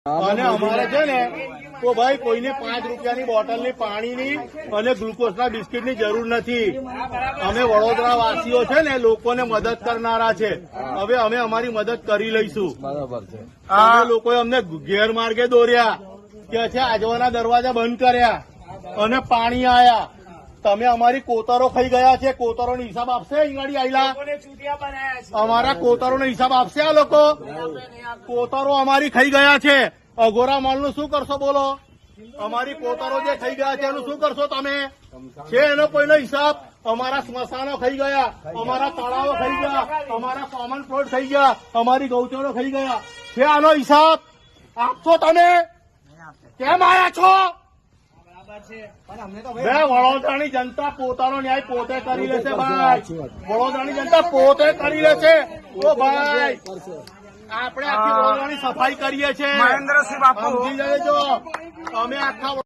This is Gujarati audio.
અને અમારે છે ને તો ભાઈ કોઈને 5 રૂપિયાની બોટલની પાણીની અને ગ્લુકોઝના બિસ્કીટની જરૂર નથી. અમે વડોદરા વાસીઓ છે ને લોકોને મદદ કરનારા છે. હવે અમે અમારી મદદ કરી લઈશું. બરાબર છે. આ લોકોએ અમને ગેરમાર્ગે દોર્યા કે છે આજવાના દરવાજા બંધ કર્યા અને પાણી આયા. તમે અમારી કોતરો ખાઈ ગયા છે. કોતરોનો હિસાબ આપશે ઈંગાડી આયલા? અમારા કોતરોનો હિસાબ આપશે આ લોકો? કોતરો અમારી ખાઈ ગયા છે. અઘોરા માલનું શું કરશો બોલો? અમારી કોતરો જે ખાઈ ગયા છે એનું શું કરશો તમે? છે એનો કોઈનો હિસાબ? અમારા સ્મશાનો ખાઈ ગયા, અમારા તળાવો ખાઈ ગયા, અમારા કોમન પ્લોટ ખાઈ ગયા, અમારી ગૌચરો ખાઈ ગયા. છે આનો હિસાબ? આપશો તમે? કેમ આયા છો? વડોદરાની જનતા પોતાનો ન્યાય પોતે કરી લેશે ભાઈ. વડોદરાની જનતા પોતે કરી લેશે. ઓ ભાઈ આપણે આખી વડોદરાની સફાઈ કરીએ છીએ. મહેન્દ્રસિંહ બાપુ સમજી જજો અમે આખા